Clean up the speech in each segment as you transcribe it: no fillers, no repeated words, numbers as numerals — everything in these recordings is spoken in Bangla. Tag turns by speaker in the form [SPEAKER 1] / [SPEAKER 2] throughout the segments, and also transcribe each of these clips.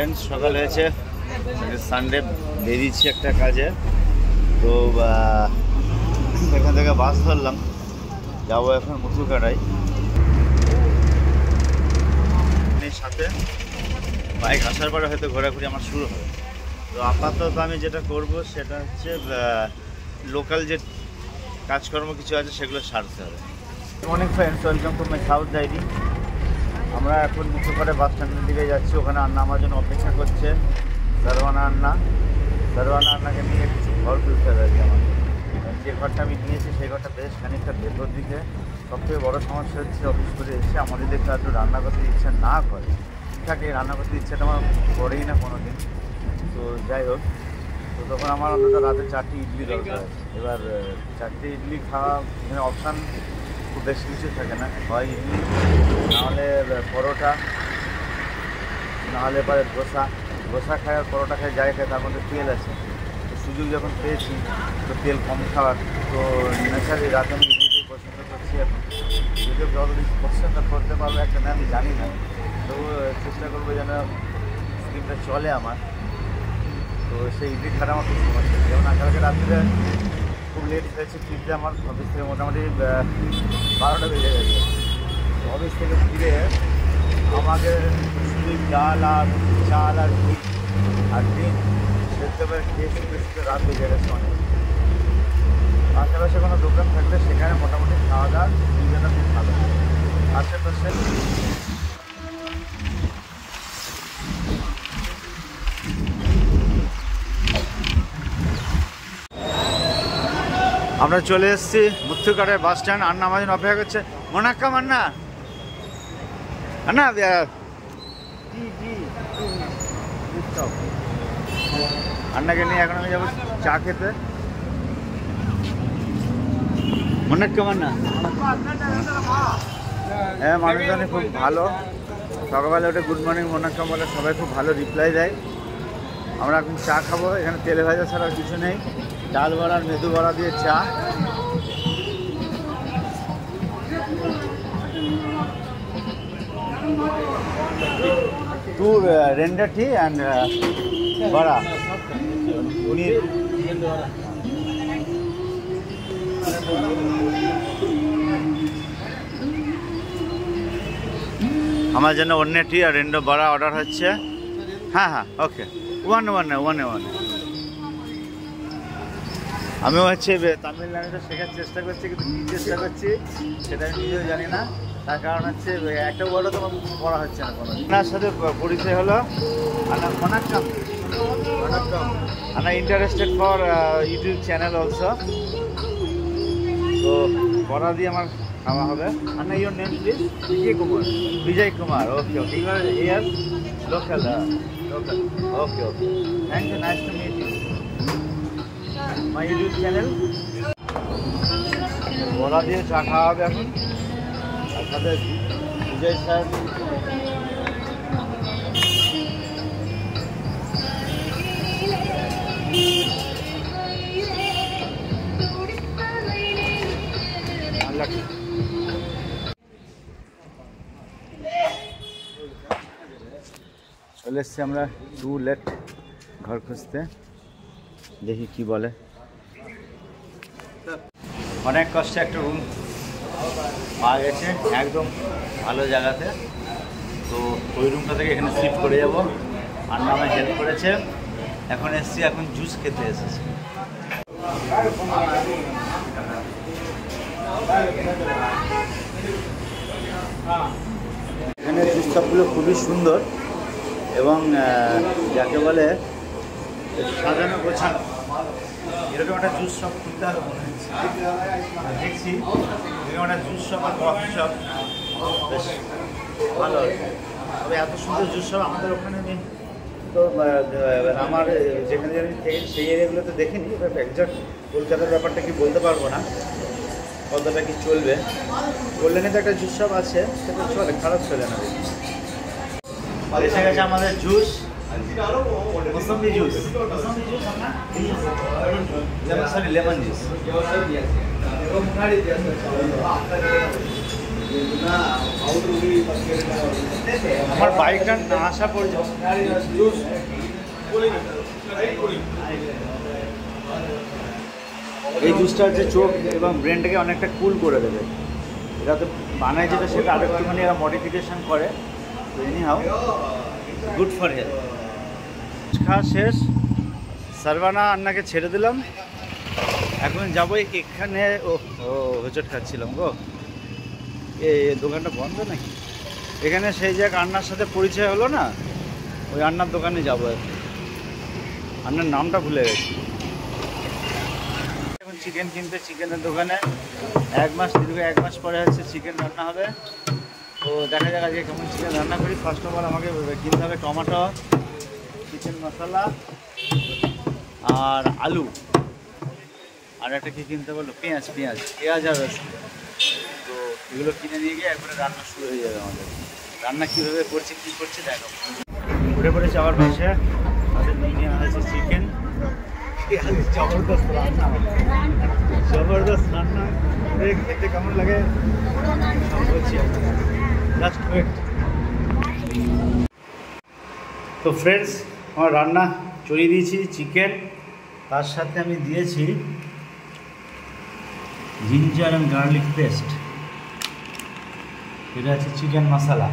[SPEAKER 1] ফ্রেন্ডস, সকাল হয়েছে, সানডে, বেরিয়েছি একটা কাজে। তো এখান থেকে বাস ধরলাম, যাবো এখন মুথুকাটায়। সাথে বাইক আসার পরে হয়তো ঘোরাঘুরি আমার শুরু হবে। তো আপাতত আমি যেটা করব সেটা হচ্ছে লোকাল যে কাজকর্ম কিছু আছে সেগুলো সারতে হবে। অনেক friends, welcome to my south diary. আমরা এখন মুথুকাটা বাস স্ট্যান্ডের দিকে যাচ্ছি। ওখানে আন্না আমার জন্য অপেক্ষা করছে, সারওয়ানা আন্নাকে নিয়ে কিছু ঘর তুলতে হবে আমার। যে ঘরটা আমি নিয়েছি সেই ঘরটা বেশ খানিকটা ভেতর দিকে। সবথেকে বড় সমস্যা হচ্ছে অফিস করে এসে আমাদের দেখতে একটু রান্না করতে ইচ্ছা না করে। ঠিকঠাক এই রান্না করতে ইচ্ছাটা আমার করেই না কোনো দিন। তো যাই হোক, তো তখন আমার অন্তত রাতে 4টি ইডলি দরকার আছে। এবার 4টে ইডলি খাওয়া এখানে অপশান খুব বেশি কিছু থাকে না, হয় ইডলি, নাহলে পরোটা, নাহলে পরে ধোসা খায়, আর পরোটা খায়, যাই খায় তার মধ্যে তেল আছে। তো সুযোগ যখন পেয়েছি তো তেল কম খাওয়ার, তো ন্যাচারালি রাতে আমি ইডলিটাই পছন্দ করছি। এখন যদিও যতদিন পছন্দ করতে পারবো একটা না আমি জানি না, তবু চেষ্টা করবো যেন স্কিমটা চলে আমার। তো সেই ইডলি খাওয়াটা আমার খুব সমস্যা। যেমন কালকে রাত্রে খুব লেট হয়েছে ফিরতে, আমার অফিস থেকে মোটামুটি 12টা বেজে গেছে। অফিস থেকে ফিরে আমাকে শুধু চাল আর ঘি আর ডিম সেদ্ধ করে খেয়ে শুধু রাত বেজে গেছে অনেক। আশেপাশে কোনো দোকান থাকলে সেখানে মোটামুটি খাওয়া দাওয়া সুবিধাটা খুব ভালো। আশেপাশে আমরা চলে এসেছি মুথুকাটায় বাস স্ট্যান্ড। আন্না আমার জন্য অপেক্ষা করছে। মোনাক্কাম আন্না আন্নাকে নিয়ে এখন আমি যাবো চা খেতে। মোনাক্কাম আন্না, হ্যাঁ, মানুষজনই খুব ভালো। সকালবেলা ওটা গুড মর্নিং মোনাক্কাম বলে সবাই খুব ভালো রিপ্লাই দেয়। আমরা এখন চা খাবো। এখানে তেলে ভাজা ছাড়া কিছু নেই, ডাল বড়া আর মেদু বড়া দিয়ে চা। টু রেন্ডার টি অ্যান্ড বড়া। উনি আমার জন্য অন্য টি আর রেন্ডো বড়া অর্ডার হচ্ছে। হ্যাঁ, ওকে, ওয়ান। আমিও হচ্ছে তামিলনাড়ুটা শেখার চেষ্টা করছি, কিন্তু কী চেষ্টা করছি সেটা আমি নিজেও জানি না। তার কারণ হচ্ছে একটা ওয়ার্ডও তোমার পড়া হচ্ছে না কোনো। আপনার সাথে পরিচয় হলো মোনাক্কাম। আনা interested for YouTube channel also. তো পড়া দিয়ে আমার খাওয়া হবে। আন্না, your name please? Vijay Kumar. Okay, you are here local. Okay, thank you, nice to meet you. My YouTube channel. বড়া দিয়ে চা খাওয়া হবে এখন। আর সাথে বিজয় স্যার চলে এসছি আমরা টু লেট ঘর খুঁজতে। দেখি কি বলে। অনেক কষ্টে একটা রুম পাওয়া গেছে একদম ভালো জায়গাতে। তো ওই রুমটা থেকে এখানে শিফট করে যাব। আন্না আমায় হেল্প করেছে। এখন এসছি, এখন জুস খেতে এসেছি। এখানে জুস কাপগুলো খুবই সুন্দর এবং যাকে বলে সাজানো গোছানো। এরকম একটা জুস শপ খুলতে হবে মনে হচ্ছে। দেখছি এরকম একটা জুস শপ আর কফি শপ বেশ ভালো আছে। তবে এত সুন্দর জুস শপ আমাদের ওখানে নেই। তো আমার যেখানে আমি থেকে সেই এরিয়াগুলোতে দেখিনি। এবার একজাক্ট কলকাতার ব্যাপারটা কি বলতে পারবো না, কতটা কি চলবে। কল্যাণীতে একটা জুস শপ আছে, সেটা চলে, খারাপ চলে না। এসে গেছে আমাদের জুস, মৌসুমি জুস, লেমন জুস। আমার বাইকটা না আসা পর্যন্ত এই জুসটা হচ্ছে চোখ এবং ব্রেনটাকে অনেকটা কুল করে দেবে। এটা তো বানায় যেটা সেটা আরেকটুখানি এরা মডিফিকেশান করে। তো any how good for health. খাওয়া শেষ, সারভানা আন্নাকে ছেড়ে দিলাম। এখন যাবো এখানে। ও হোঁচট খাচ্ছিলাম গো, এই দোকানটা বন্ধ নাকি? এখানে সেই জায়গা আন্নার সাথে পরিচয় হলো না, ওই আন্নার দোকানে যাবো। আন্নার নামটা ভুলে গেছি। এখন চিকেন কিনতে চিকেনের দোকানে দীর্ঘ এক মাস পরে হচ্ছে চিকেন রান্না হবে। তো দেখা যাক আজকে কেমন চিকেন রান্না করি। ফার্স্ট অফ অল আমাকে কিনতে হবে টমেটো, চিকেন মশলা আর আলু, আর একটা কি কিনতে বললো, পেঁয়াজ আর রসুন। তো এগুলো কিনে নিয়ে গিয়ে একবারে রান্না শুরু হয়ে যাবে আমাদের। রান্না কীভাবে করছি কী করছি দেখো। ঘুরে পড়ে যাওয়ার পাশে তাদের নিয়ে হয়েছে চিকেন। জবরদস্ত রান্না খেতে কেমন লাগে বলছি। তো ফ্রেন্ডস, আমার রান্না চড়িয়ে দিয়েছি চিকেন, তার সাথে আমি দিয়েছি জিঞ্জার অ্যান্ড গার্লিক পেস্ট। এটা আছে চিকেন মশলা।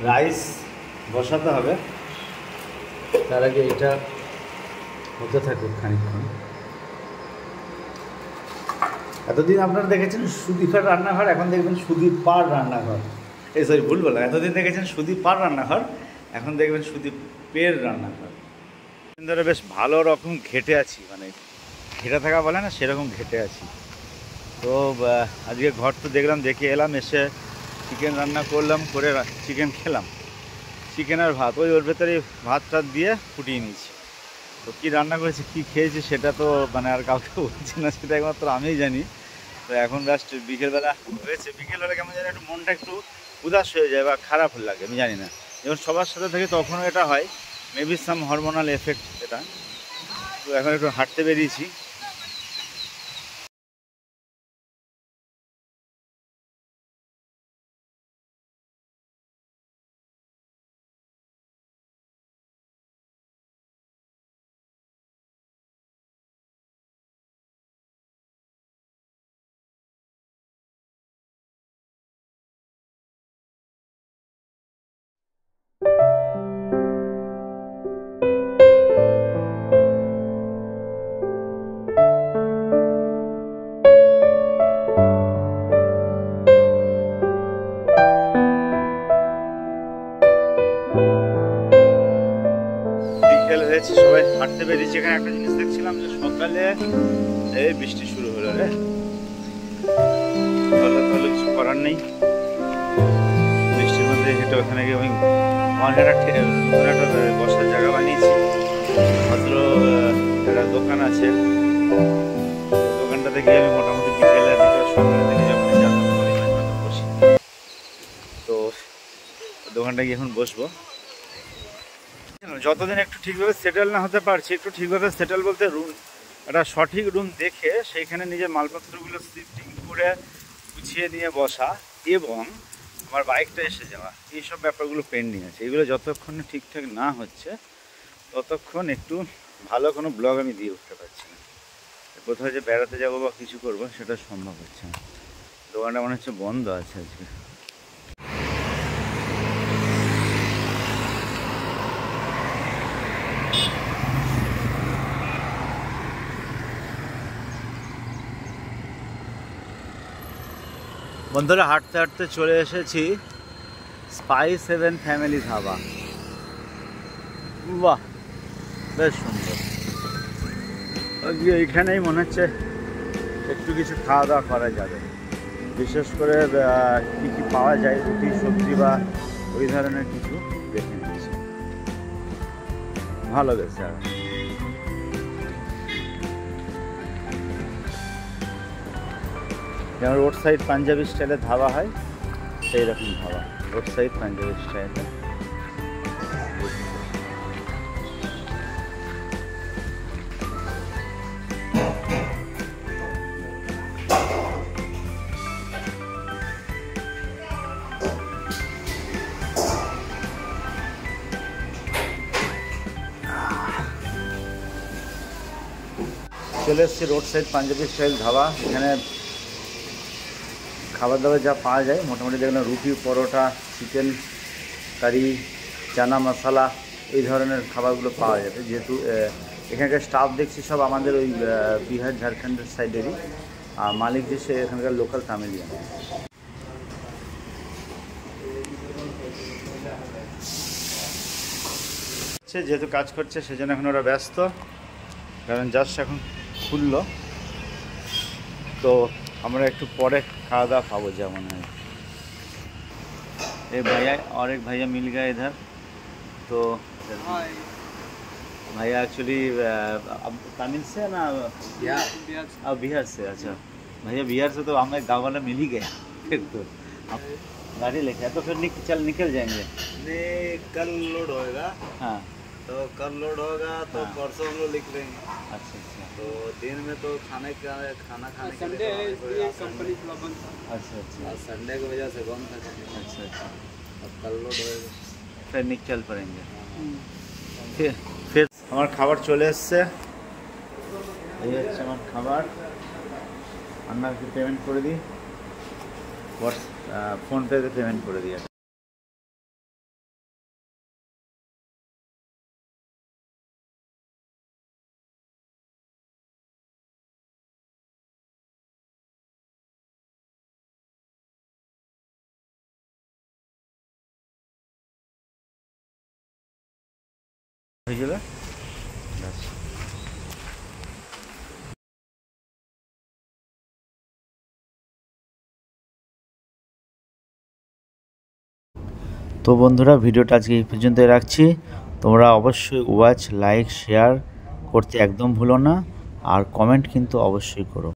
[SPEAKER 1] রাইস বসাতে হবে, তার আগে এটা হতে থাকুক খানিকক্ষণ। এতদিন আপনারা দেখেছেন সুদীপের রান্নাঘর, এখন দেখবেন সুদীপ পার রান্নাঘর। ভুল বললাম, এতদিন দেখেছেন সুদীপ পার রান্নাঘর, এখন দেখবেন সুদীপের রান্নাঘর। ধরে বেশ ভালো রকম ঘেটে আছি, মানে ঘেটে থাকা বলে না, সেরকম ঘেটে আছি। তো আজকে ঘর তো দেখলাম, দেখে এলাম, এসে চিকেন রান্না করলাম, করে চিকেন খেলাম। চিকেন আর ভাত, ওর ভেতরে ভাতটা দিয়ে ফুটিয়ে নিয়েছি। তো কী রান্না করেছি, কী খেয়েছি, সেটা তো মানে আর কাউকে বলছি না, সেটা একমাত্র আমিই জানি। তো এখন জাস্ট বিকেলবেলা হয়েছে, বিকেলবেলা কেমন জানি একটু মনটা একটু উদাস হয়ে যায় বা খারাপ লাগে, আমি জানি না। যখন সবার সাথে থেকে তখনও এটা হয়, মেবি সাম হরমোনাল এফেক্ট এটা। তো এখন একটু হাঁটতে বেরিয়েছি। সবাই হাঁটতে বেরিয়েছি। এখানে একটা জিনিস দেখছিলাম যে সকালে এই বৃষ্টি শুরু হলো রে, তাহলে কিছু করার নেই। বৃষ্টির মধ্যে হেঁটে ওখানে গিয়ে আমার একটা বসার জায়গা বানিয়েছি। ভদ্র একটা দোকান আছে, দোকানটাতে গিয়ে আমি মোটামুটি বিকেলের দিকে সকালের দিকে যখন যাতায়াত করি বসি। তো দোকানটা গিয়ে এখন বসবো। যতদিন একটু ঠিকভাবে সেটেল না হতে পারছি, একটু ঠিকভাবে সেটেল বলতে একটা সঠিক রুম দেখে সেইখানে নিজের মালপত্রগুলো শিফটিং করে গুছিয়ে নিয়ে বসা এবং আমার বাইকটা এসে যাওয়া, এইসব ব্যাপারগুলো পেন্ডিং আছে। এগুলো যতক্ষণ ঠিকঠাক না হচ্ছে ততক্ষণ একটু ভালো কোনো ব্লগ আমি দিয়ে উঠতে পারছি না। কোথাও যে বেড়াতে যাবো বা কিছু করবো সেটা সম্ভব হচ্ছে না। দোকানটা মনে হচ্ছে বন্ধ আছে আজকে। বন্ধুরা, হাঁটতে হাঁটতে চলে এসেছি স্পাইস হেভেন ফ্যামিলি ধাবা। বাহ, বেশ সুন্দর। এইখানেই মনে হচ্ছে একটু কিছু খাওয়া দাওয়া করা যাবে, বিশেষ করে কী কী পাওয়া যায়, রুটি সবজি বা ওই ধরনের কিছু দেখে নিচ্ছি। ভালো বেশ আর যেমন রোড সাইড পাঞ্জাবি স্টাইলের ধাবা হয়, সেই রকম ধাবা, রোড সাইড পাঞ্জাবি স্টাইলের। চলে এসেছি road side Punjabi style dhaba. এখানে খাবার দাবার যা পাওয়া যায় মোটামুটি দেখলাম রুটি, পরোটা, চিকেন কারি, চানা মশলা এই ধরনের খাবারগুলো পাওয়া যাবে। যেহেতু এখানকার স্টাফ দেখছি সব আমাদের ওই বিহার ঝাড়খণ্ডের সাইডেরই, আর মালিক যে সে এখানকার লোকাল তামিলিয়ান। যেহেতু কাজ করছে সেজন্য এখন ওরা ব্যস্ত, কারণ জাস্ট এখন খুললো, তো আমরা একটু পরে খাওয়া दावा पाबो যেমন है। ये भैया और एक भैया मिल गया इधर, तो भैया एक्चुअली अब तमिल से ना बिहार से। अच्छा भैया बिहार से, तो हमें गाँव वाला मिल ही गया। फिर तो गाड़ी लेके तो फिर निकल जाएंगे।
[SPEAKER 2] कल लोड होएगा।
[SPEAKER 1] हाँ
[SPEAKER 2] तो कल लोड होगा तो
[SPEAKER 1] हाँ।
[SPEAKER 2] परसों हम लोग लिख लेंगे।
[SPEAKER 1] अच्छा अच्छा
[SPEAKER 2] तो दिन में तो खाना खाने के
[SPEAKER 3] संडे है
[SPEAKER 2] लिए
[SPEAKER 3] इसलिए कंपनी थोड़ा बंद था।
[SPEAKER 1] अच्छा अच्छा
[SPEAKER 2] आज संडे की वजह से बंद था कंपनी।
[SPEAKER 1] अच्छा अच्छा,
[SPEAKER 2] अब कल लोड होएगा।
[SPEAKER 1] फिर निकल पड़ेंगे। फिर আমার খাবার চলে এসছে, এই হচ্ছে আমার খাবার। আপনাকে পেমেন্ট করে দিই, ফোনপেতে পেমেন্ট করে দিই। হয়ে যাবে ব্যাস। তো বন্ধুরা, ভিডিওটা আজকে এই পর্যন্তই রাখছি। তোমরা অবশ্যই ওয়াচ, লাইক, শেয়ার করতে একদম ভুলো না, আর কমেন্ট কিন্তু অবশ্যই করো।